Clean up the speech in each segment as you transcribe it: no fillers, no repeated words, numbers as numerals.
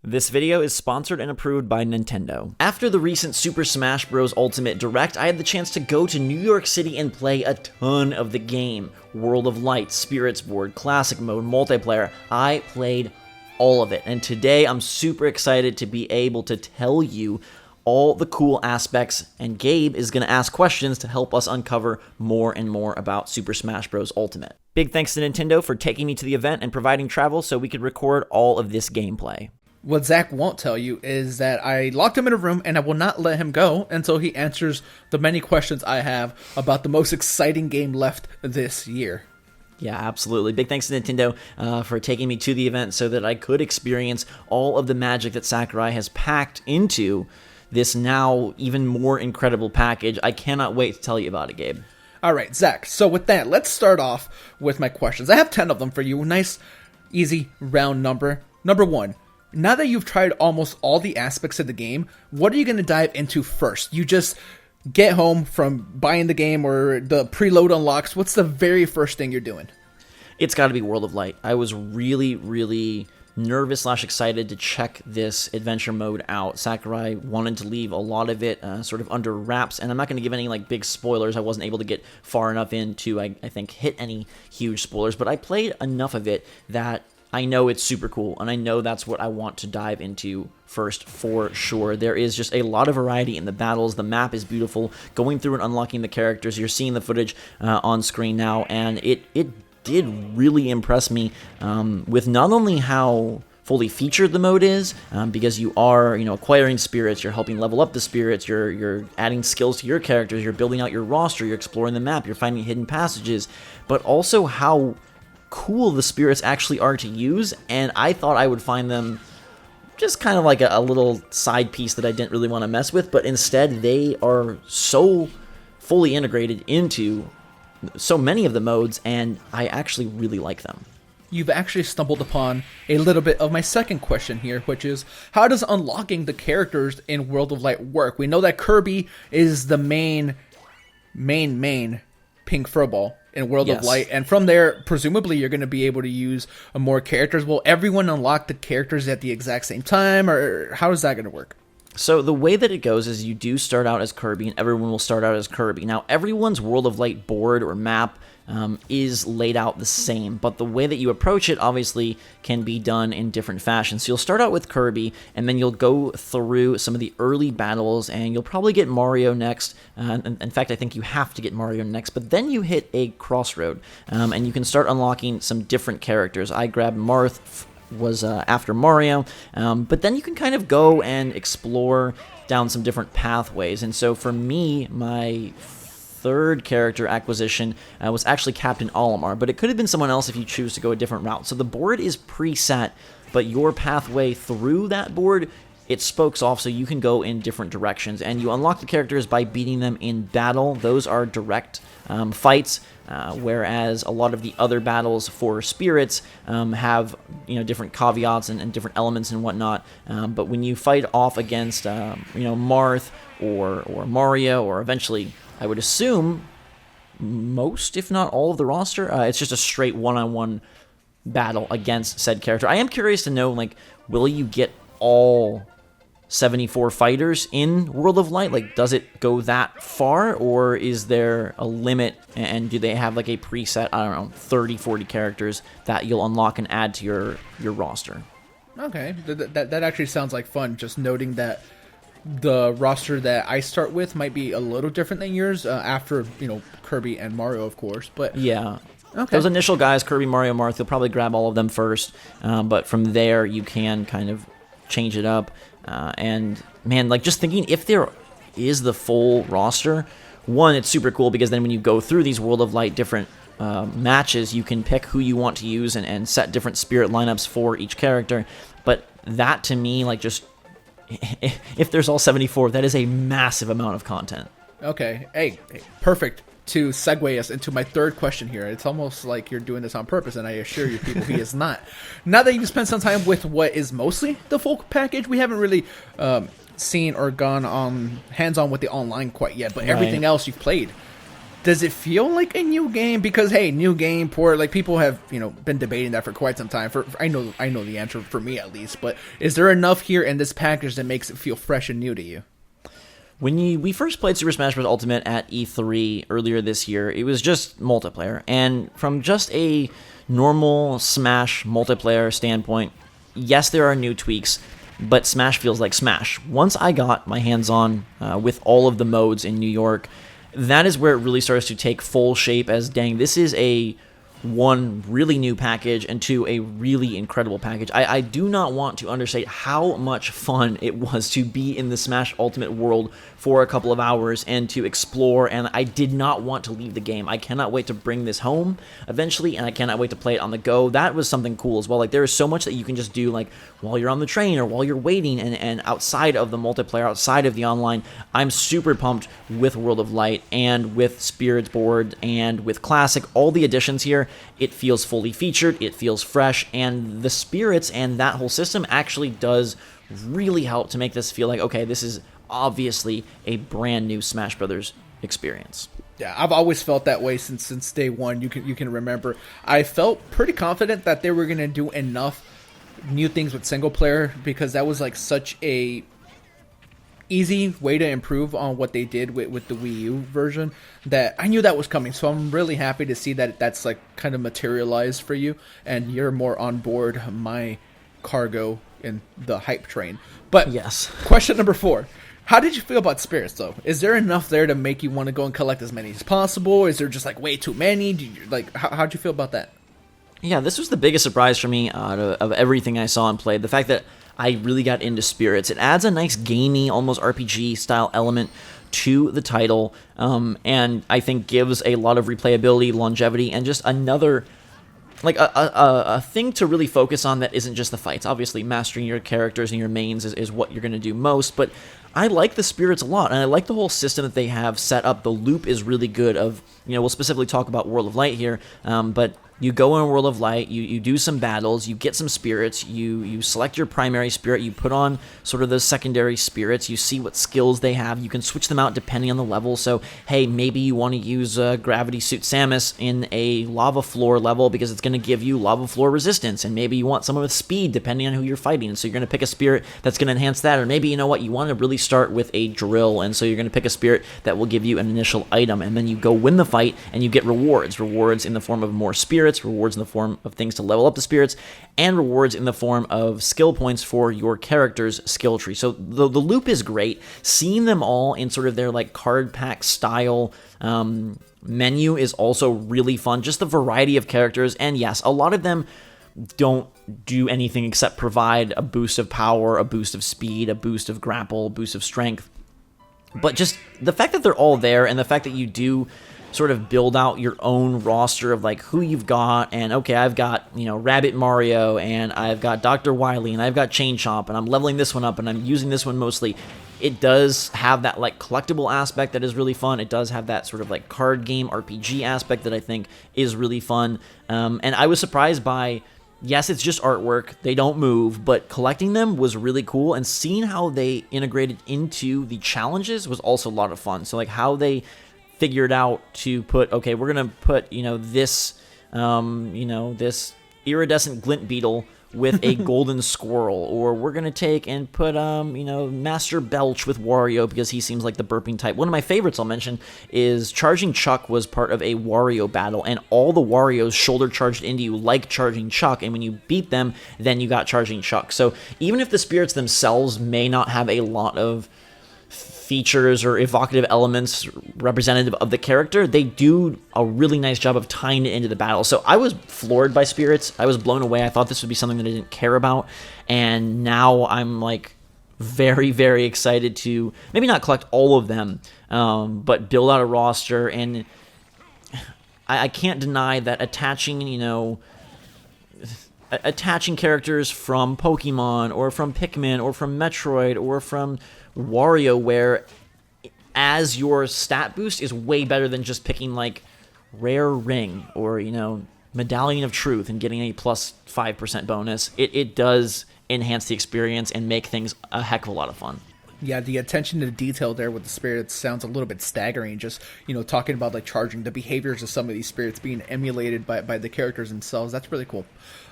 This video is sponsored and approved by Nintendo. After the recent Super Smash Bros. Ultimate Direct, I had the chance to go to New York City and play a ton of the game. World of Light, Spirits Board, Classic Mode, Multiplayer. I played all of it, and today I'm super excited to be able to tell you all the cool aspects, and Gabe is going to ask questions to help us uncover more and more about Super Smash Bros. Ultimate. Big thanks to Nintendo for taking me to the event and providing travel so we could record all of this gameplay. What Zach won't tell you is that I locked him in a room and I will not let him go until he answers the many questions I have about the most exciting game left this year. Yeah, absolutely. Big thanks to Nintendo for taking me to the event so that I could experience all of the magic that Sakurai has packed into this now even more incredible package. I cannot wait to tell you about it, Gabe. All right, Zach. So with that, let's start off with my questions. I have 10 of them for you. Nice, easy, round number. Number one. Now that you've tried almost all the aspects of the game, what are you going to dive into first? You just get home from buying the game or the preload unlocks. What's the very first thing you're doing? It's got to be World of Light. I was really nervous / excited to check this adventure mode out. Sakurai wanted to leave a lot of it sort of under wraps, and I'm not going to give any big spoilers. I wasn't able to get far enough in to, I think, hit any huge spoilers, but I played enough of it that I know it's super cool, and I know that's what I want to dive into first for sure. There is just a lot of variety in the battles. The map is beautiful. Going through and unlocking the characters, you're seeing the footage on screen now, and it did really impress me with not only how fully featured the mode is, because you are, acquiring spirits, you're helping level up the spirits, you're adding skills to your characters, you're building out your roster, you're exploring the map, you're finding hidden passages, but also how cool the spirits actually are to use, and I thought I would find them just kind of like a little side piece that I didn't really want to mess with, but instead they are so fully integrated into so many of the modes, and I actually really like them. You've actually stumbled upon a little bit of my second question here, which is, how does unlocking the characters in World of Light work? We know that Kirby is the main pink furball in World of Light, and from there, presumably, you're going to be able to use more characters. Will everyone unlock the characters at the exact same time, or how is that going to work? So the way that it goes is you do start out as Kirby, and everyone will start out as Kirby. Now, everyone's World of Light board or map is laid out the same, but the way that you approach it obviously can be done in different fashions. So you'll start out with Kirby, and then you'll go through some of the early battles, and you'll probably get Mario next. In fact, I think you have to get Mario next, but then you hit a crossroad, and you can start unlocking some different characters. I grabbed Marth, was after Mario, but then you can kind of go and explore down some different pathways. And so for me, my third character acquisition was actually Captain Olimar, but it could have been someone else if you choose to go a different route. So the board is preset, but your pathway through that board, it spokes off so you can go in different directions, and you unlock the characters by beating them in battle. Those are direct fights, whereas a lot of the other battles for spirits have different caveats and different elements and whatnot. But when you fight off against Marth or Mario, or eventually, I would assume, most if not all of the roster, it's just a straight one-on-one battle against said character. I am curious to know, will you get all 74 fighters in World of Light? Does it go that far, or is there a limit, and do they have a preset, 30, 40 characters that you'll unlock and add to your roster? Okay, that actually sounds like fun, just noting that the roster that I start with might be a little different than yours, after, Kirby and Mario, of course, but yeah. Okay. Those initial guys, Kirby, Mario, Marth, you'll probably grab all of them first, but from there you can kind of change it up. And man, just thinking, if there is the full roster, one, it's super cool because then when you go through these World of Light different matches, you can pick who you want to use and set different spirit lineups for each character. But that, to me, just if there's all 74, that is a massive amount of content. Okay, hey, perfect to segue us into my third question here. It's almost like you're doing this on purpose, and I assure you people he is not. Now that you've spent some time with what is mostly the full package, we haven't really seen or gone on hands-on with the online quite yet, but everything else you've played. Does it feel like a new game? Because hey, new game, port, like people have been debating that for quite some time. For I know the answer for me at least. But is there enough here in this package that makes it feel fresh and new to you? When we first played Super Smash Bros. Ultimate at E3 earlier this year, it was just multiplayer. And from just a normal Smash multiplayer standpoint, yes, there are new tweaks, but Smash feels like Smash. Once I got my hands on with all of the modes in New York, that is where it really starts to take full shape as, dang, this is a, one, really new package, and two, a really incredible package. I do not want to understate how much fun it was to be in the Smash Ultimate world for a couple of hours and to explore, and I did not want to leave the game. I cannot wait to bring this home eventually, and I cannot wait to play it on the go. That was something cool as well. Like, there is so much that you can just do, like, while you're on the train or while you're waiting, and outside of the multiplayer, outside of the online. I'm super pumped with World of Light and with Spirits Board and with Classic. All the additions here, it feels fully featured, it feels fresh, and the Spirits and that whole system actually does really help to make this feel like, okay, this is obviously a brand new Smash Brothers experience. Yeah, I've always felt that way since day one. You can remember. I felt pretty confident that they were gonna do enough new things with single player, because that was like such a easy way to improve on what they did with the Wii U version, that I knew that was coming. So I'm really happy to see that that's like kind of materialized for you, and you're more on board my cargo in the hype train. But yes, question number 4. How did you feel about Spirits, though? Is there enough there to make you want to go and collect as many as possible? Is there just, like, way too many? How'd you feel about that? Yeah, this was the biggest surprise for me out of everything I saw and played. The fact that I really got into Spirits. It adds a nice gamey, almost RPG-style element to the title, and I think gives a lot of replayability, longevity, and just another, like, a thing to really focus on that isn't just the fights. Obviously, mastering your characters and your mains is what you're going to do most, but I like the Spirits a lot, and I like the whole system that they have set up. The loop is really good of, we'll specifically talk about World of Light here, but you go in World of Light, you do some battles, you get some spirits, you select your primary spirit, you put on sort of those secondary spirits, you see what skills they have, you can switch them out depending on the level. So, hey, maybe you want to use Gravity Suit Samus in a lava floor level because it's going to give you lava floor resistance, and maybe you want someone with speed depending on who you're fighting, and so you're going to pick a spirit that's going to enhance that, or maybe, you know what, you want to really start with a drill, and so you're going to pick a spirit that will give you an initial item, and then you go win the fight, and you get rewards in the form of more spirits, rewards in the form of things to level up the spirits, and rewards in the form of skill points for your character's skill tree. So the loop is great. Seeing them all in sort of their like card pack style menu is also really fun. Just the variety of characters, and yes, a lot of them don't do anything except provide a boost of power, a boost of speed, a boost of grapple, a boost of strength. But just the fact that they're all there, and the fact that you do sort of build out your own roster of like who you've got, and okay, I've got, Rabbit Mario, and I've got Dr. Wily, and I've got Chain Chomp, and I'm leveling this one up, and I'm using this one mostly. It does have that like collectible aspect that is really fun. It does have that sort of like card game RPG aspect that I think is really fun. And I was surprised by, yes, it's just artwork, they don't move, but collecting them was really cool, and seeing how they integrated into the challenges was also a lot of fun. So like how they figured out to put, okay, we're gonna put this this iridescent glint beetle with a golden squirrel, or we're gonna take and put Master Belch with Wario because he seems like the burping type. One of my favorites I'll mention is Charging Chuck was part of a Wario battle, and all the Warios shoulder charged into you like Charging Chuck, and when you beat them, then you got Charging Chuck. So even if the spirits themselves may not have a lot of features or evocative elements representative of the character, they do a really nice job of tying it into the battle. So I was floored by Spirits. I was blown away. I thought this would be something that I didn't care about, and now I'm like very, very excited to maybe not collect all of them, but build out a roster. And I can't deny that attaching characters from Pokemon or from Pikmin or from Metroid or from WarioWare as your stat boost is way better than just picking like Rare Ring or Medallion of Truth and getting a plus 5% bonus. It does enhance the experience and make things a heck of a lot of fun. Yeah, the attention to detail there with the spirits sounds a little bit staggering. Just, talking about like charging the behaviors of some of these spirits being emulated by the characters themselves. That's really cool.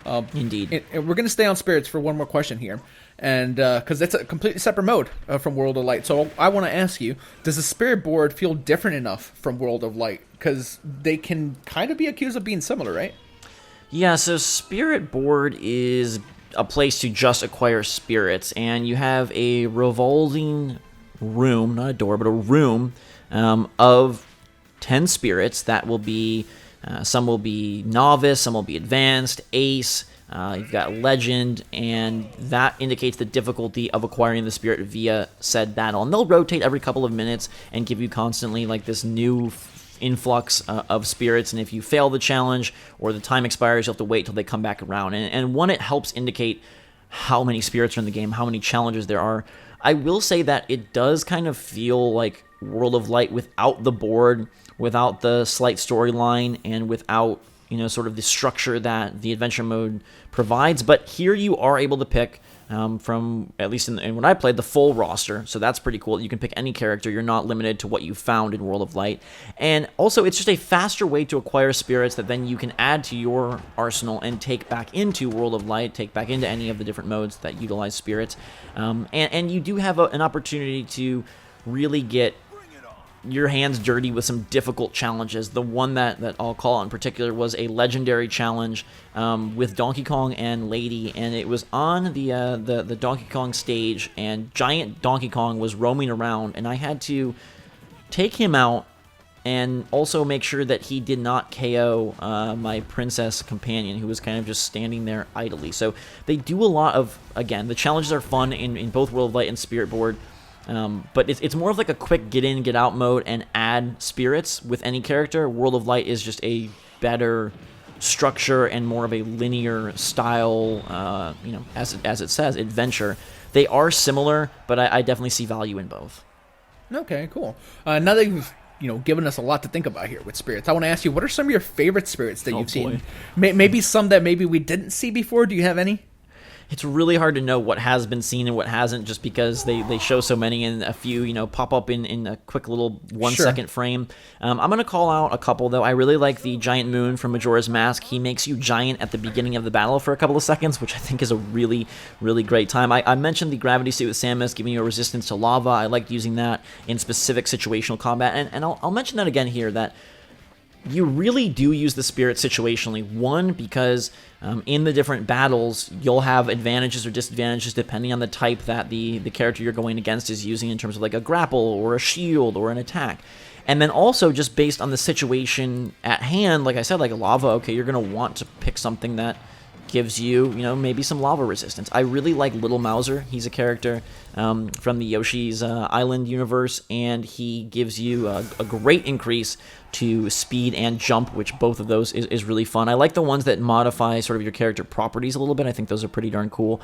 Indeed. And we're going to stay on spirits for one more question here. And because that's a completely separate mode from World of Light. So I want to ask you, does the spirit board feel different enough from World of Light? Because they can kind of be accused of being similar, right? Yeah, so spirit board is a place to just acquire spirits, and you have a revolving room, not a door, but a room of 10 spirits that will be, some will be novice, some will be advanced, ace, you've got legend, and that indicates the difficulty of acquiring the spirit via said battle. And they'll rotate every couple of minutes and give you constantly like this new influx of spirits, and if you fail the challenge or the time expires, you'll have to wait till they come back around. And one, it helps indicate how many spirits are in the game, how many challenges there are. I will say that it does kind of feel like World of Light without the board, without the slight storyline, and without sort of the structure that the adventure mode provides. But here you are able to pick from, at least in when I played, the full roster. So that's pretty cool. You can pick any character. You're not limited to what you found in World of Light. And also, it's just a faster way to acquire spirits that then you can add to your arsenal and take back into World of Light, take back into any of the different modes that utilize spirits. And you do have an opportunity to really get your hands dirty with some difficult challenges. The one that I'll call out in particular was a legendary challenge with Donkey Kong and Lady, and it was on the Donkey Kong stage, and giant Donkey Kong was roaming around, and I had to take him out and also make sure that he did not KO my princess companion, who was kind of just standing there idly. So they do a lot of, again, the challenges are fun in both World of Light and Spirit Board. But it's more of like a quick get in, get out mode and add spirits with any character. World of Light is just a better structure and more of a linear style, as it says, adventure. They are similar, but I definitely see value in both. Okay, cool. Now that you've given us a lot to think about here with spirits, I want to ask you, what are some of your favorite spirits that you've seen? Maybe some that maybe we didn't see before. Do you have any? It's really hard to know what has been seen and what hasn't, just because they show so many, and a few pop up in a quick little 1 second frame. I'm going to call out a couple, though. I really like the Giant Moon from Majora's Mask. He makes you giant at the beginning of the battle for a couple of seconds, which I think is a really, really great time. I mentioned the gravity suit with Samus giving you a resistance to lava. I liked using that in specific situational combat, and I'll mention that again here, that you really do use the spirit situationally. One, because in the different battles, you'll have advantages or disadvantages depending on the type that the character you're going against is using in terms of like a grapple or a shield or an attack. And then also just based on the situation at hand, like I said, like a lava, okay, you're going to want to pick something that gives you, maybe some lava resistance. I really like Little Mauser. He's a character from the Yoshi's Island universe, and he gives you a great increase to speed and jump, which both of those is really fun. I like the ones that modify sort of your character properties a little bit. I think those are pretty darn cool.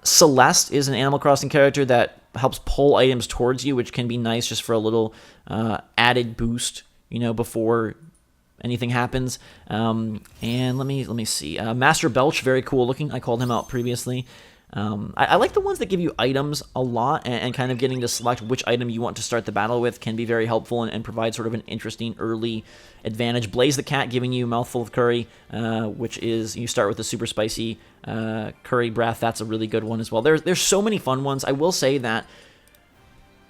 Celeste is an Animal Crossing character that helps pull items towards you, which can be nice just for a little added boost, before anything happens. And let me see. Master Belch, very cool looking. I called him out previously. I like the ones that give you items a lot, and kind of getting to select which item you want to start the battle with can be very helpful and provide sort of an interesting early advantage. Blaze the Cat giving you Mouthful of Curry, which is, you start with the super spicy curry breath. That's a really good one as well. There's so many fun ones. I will say that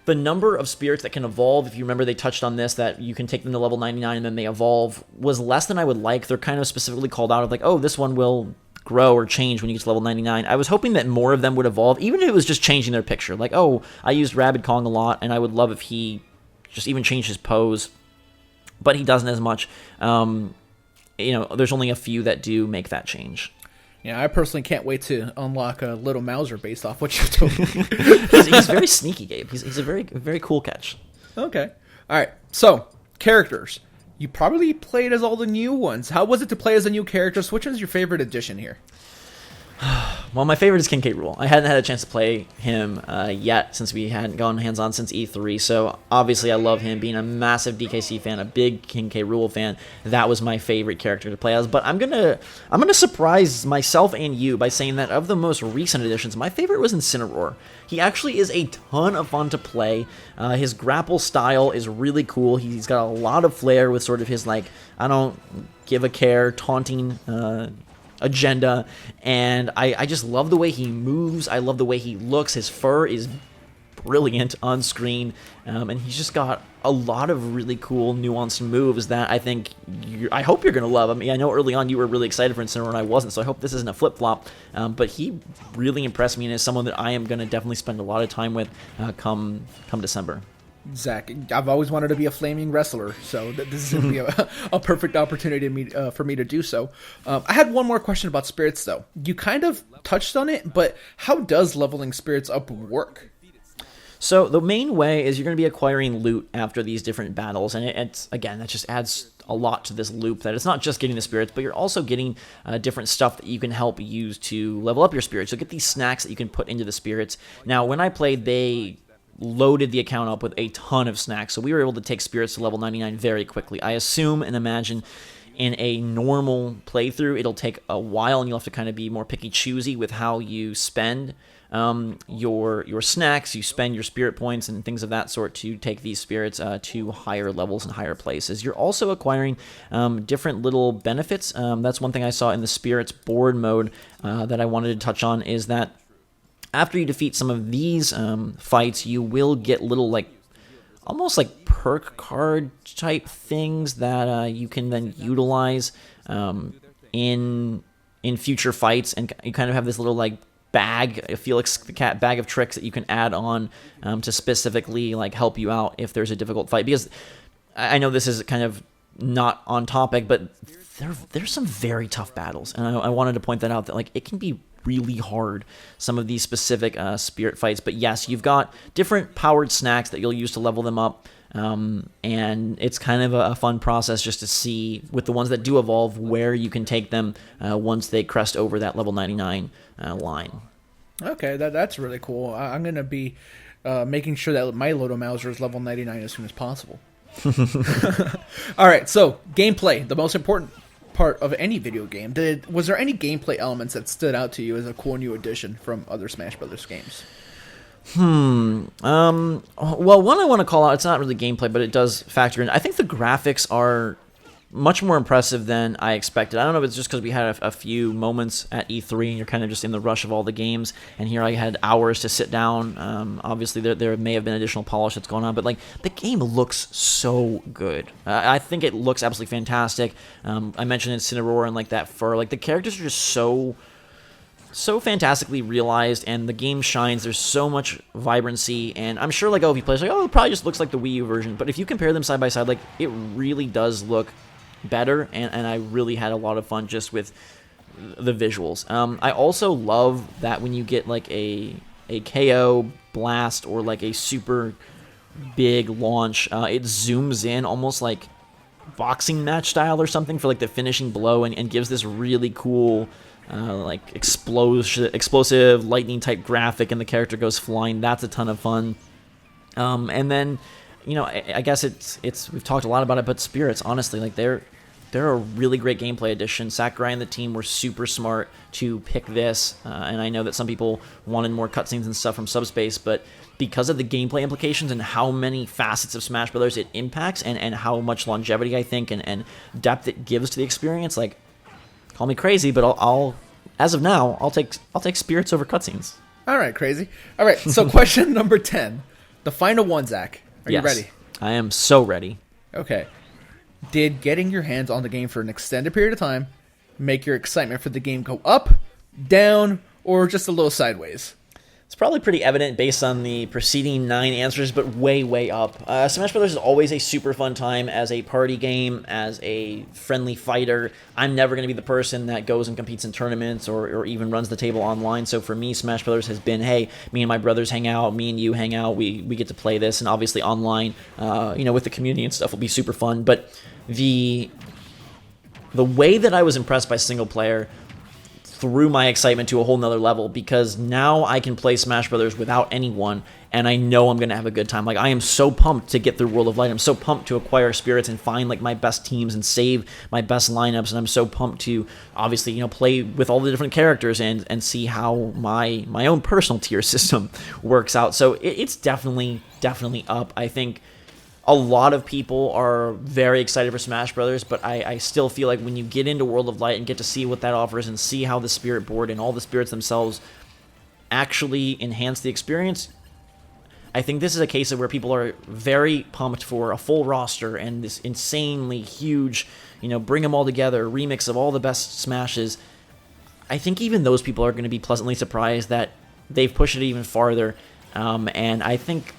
the number of spirits that can evolve, if you remember they touched on this, that you can take them to level 99 and then they evolve, was less than I would like. They're kind of specifically called out of like, oh, this one will grow or change when you get to level 99. I was hoping that more of them would evolve, even if it was just changing their picture. Like, oh, I used Rabid Kong a lot, and I would love if he just even changed his pose, but he doesn't as much. There's only a few that do make that change. Yeah, I personally can't wait to unlock a Little Mauser based off what you told me. he's very sneaky, Gabe. He's a very, very cool catch. Okay. All right. So, characters. You probably played as all the new ones. How was it to play as a new character? Which one's your favorite addition here? Well, my favorite is King K. Rool. I hadn't had a chance to play him yet since we hadn't gone hands-on since E3, so obviously I love him. Being a massive DKC fan, a big King K. Rool fan, that was my favorite character to play as. But I'm gonna surprise myself and you by saying that of the most recent additions, my favorite was Incineroar. He actually is a ton of fun to play. His grapple style is really cool. He's got a lot of flair with sort of his, like, I don't give a care, taunting agenda, and I just love the way he moves. I love the way he looks. His fur is brilliant on screen, and he's just got a lot of really cool nuanced moves that I think I hope you're gonna love. I mean, I know early on you were really excited for Incineroar and I wasn't, so I hope this isn't a flip-flop, but he really impressed me and is someone that I am gonna definitely spend a lot of time with come December. Zach, I've always wanted to be a flaming wrestler, so this is going to be a perfect opportunity for me to do so. I had one more question about spirits, though. You kind of touched on it, but how does leveling spirits up work? So the main way is you're going to be acquiring loot after these different battles, and it's, again, that just adds a lot to this loop, that it's not just getting the spirits, but you're also getting different stuff that you can help use to level up your spirits. So get these snacks that you can put into the spirits. Now, when I played, they loaded the account up with a ton of snacks, so we were able to take spirits to level 99 very quickly. I assume and imagine in a normal playthrough it'll take a while, and you'll have to kind of be more picky choosy with how you spend your snacks. You spend your spirit points and things of that sort to take these spirits to higher levels and higher places. You're also acquiring different little benefits. That's one thing I saw in the spirits board mode that I wanted to touch on, is that after you defeat some of these fights, you will get little, like, almost like perk card type things that you can then utilize in future fights, and you kind of have this little, like, bag, a Felix the Cat bag of tricks that you can add on to specifically, like, help you out if there's a difficult fight. Because I know this is kind of not on topic, but there's some very tough battles, and I wanted to point that out, that, like, it can be really hard, some of these specific spirit fights. But yes, you've got different powered snacks that you'll use to level them up, and it's kind of a fun process just to see, with the ones that do evolve, where you can take them once they crest over that level 99 line. Okay, that's really cool. I'm going to be making sure that my Loto Mauser is level 99 as soon as possible. All right, so gameplay, the most important part of any video game. Was there any gameplay elements that stood out to you as a cool new addition from other Smash Brothers games? Well, one I want to call out, it's not really gameplay, but it does factor in. I think the graphics are much more impressive than I expected. I don't know if it's just because we had a few moments at E3 and you're kind of just in the rush of all the games, and here I had hours to sit down. Obviously, there may have been additional polish that's going on, but, like, the game looks so good. I think it looks absolutely fantastic. I mentioned Incineroar and, like, that fur. Like, the characters are just so fantastically realized, and the game shines. There's so much vibrancy, and I'm sure, like, if you play, it's like, it probably just looks like the Wii U version, but if you compare them side by side, like, it really does look better, and I really had a lot of fun just with the visuals. I also love that when you get, like, a KO blast or, like, a super big launch, it zooms in almost like boxing match style or something for, like, the finishing blow, and gives this really cool like explosive lightning type graphic, and the character goes flying. That's a ton of fun. And then, you know, I guess it's we've talked a lot about it, but spirits, honestly, like, they're a really great gameplay addition. Sakurai and the team were super smart to pick this, and I know that some people wanted more cutscenes and stuff from Subspace, but because of the gameplay implications and how many facets of Smash Brothers it impacts, and how much longevity, I think, and depth it gives to the experience, like, call me crazy, but I'll as of now, I'll take spirits over cutscenes. All right, crazy. All right, so question number 10, the final one, Zach. Are you ready? I am so ready. Okay. Did getting your hands on the game for an extended period of time make your excitement for the game go up, down, or just a little sideways? It's probably pretty evident based on the preceding 9 answers, but way, way up. Smash Brothers is always a super fun time as a party game, as a friendly fighter. I'm never going to be the person that goes and competes in tournaments or even runs the table online. So for me, Smash Brothers has been, hey, me and my brothers hang out, me and you hang out, we get to play this, and obviously online, with the community and stuff will be super fun. But the way that I was impressed by single player threw my excitement to a whole nother level, because now I can play Smash Brothers without anyone, and I know I'm going to have a good time. Like, I am so pumped to get through World of Light. I'm so pumped to acquire spirits and find, like, my best teams and save my best lineups, and I'm so pumped to, obviously, you know, play with all the different characters and see how my own personal tier system works out. So it's definitely up. I think a lot of people are very excited for Smash Brothers, but I still feel like when you get into World of Light and get to see what that offers and see how the spirit board and all the spirits themselves actually enhance the experience, I think this is a case of where people are very pumped for a full roster and this insanely huge, you know, bring them all together, remix of all the best Smashes. I think even those people are going to be pleasantly surprised that they've pushed it even farther, and I think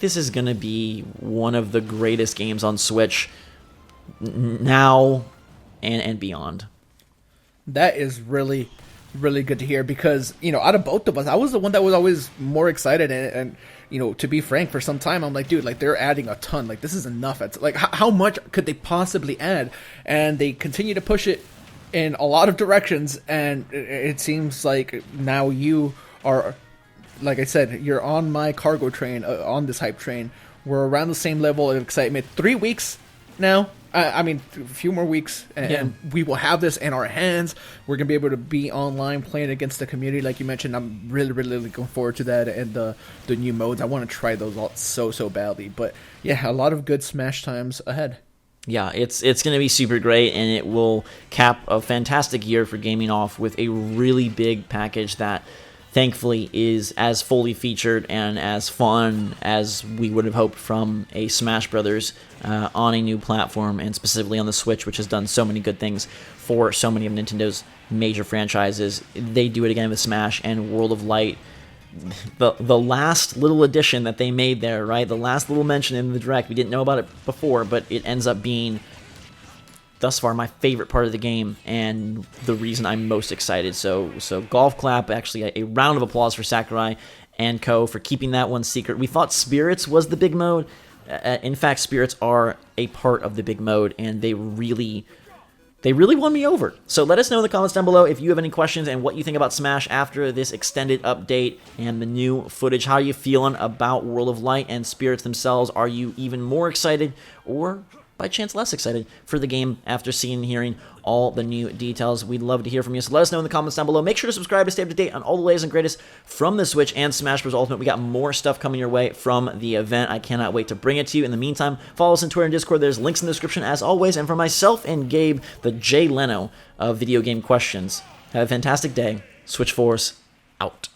this is going to be one of the greatest games on Switch now and beyond. That is really, really good to hear, because, you know, out of both of us, I was the one that was always more excited, and you know, to be frank, for some time, I'm like, dude, like, they're adding a ton. Like, this is enough. It's like, how much could they possibly add? And they continue to push it in a lot of directions, and it seems like now you are, like I said, you're on my cargo train, on this hype train. We're around the same level of excitement. 3 weeks now. I mean, a few more weeks, and we will have this in our hands. We're going to be able to be online playing against the community, like you mentioned. I'm really, really looking forward to that, and the new modes. I want to try those all so badly. But yeah, a lot of good Smash times ahead. Yeah, it's going to be super great, and it will cap a fantastic year for gaming off with a really big package that thankfully is as fully featured and as fun as we would have hoped from a Smash Brothers on a new platform, and specifically on the Switch, which has done so many good things for so many of Nintendo's major franchises. They do it again with Smash and World of Light. The last little addition that they made there, right? The last little mention in the Direct, we didn't know about it before, but it ends up being, thus far, my favorite part of the game and the reason I'm most excited. So golf clap, actually a round of applause for Sakurai and Co. for keeping that one secret. We thought Spirits was the big mode. In fact, Spirits are a part of the big mode, and they really won me over. So let us know in the comments down below if you have any questions and what you think about Smash after this extended update and the new footage. How are you feeling about World of Light and Spirits themselves? Are you even more excited, or by chance less excited for the game after seeing and hearing all the new details? We'd love to hear from you, so let us know in the comments down below. Make sure to subscribe to stay up to date on all the latest and greatest from the Switch and Smash Bros. Ultimate. We got more stuff coming your way from the event. I cannot wait to bring it to you. In the meantime, follow us on Twitter and Discord. There's links in the description as always. And for myself and Gabe, the Jay Leno of video game questions, have a fantastic day. Switch Force out.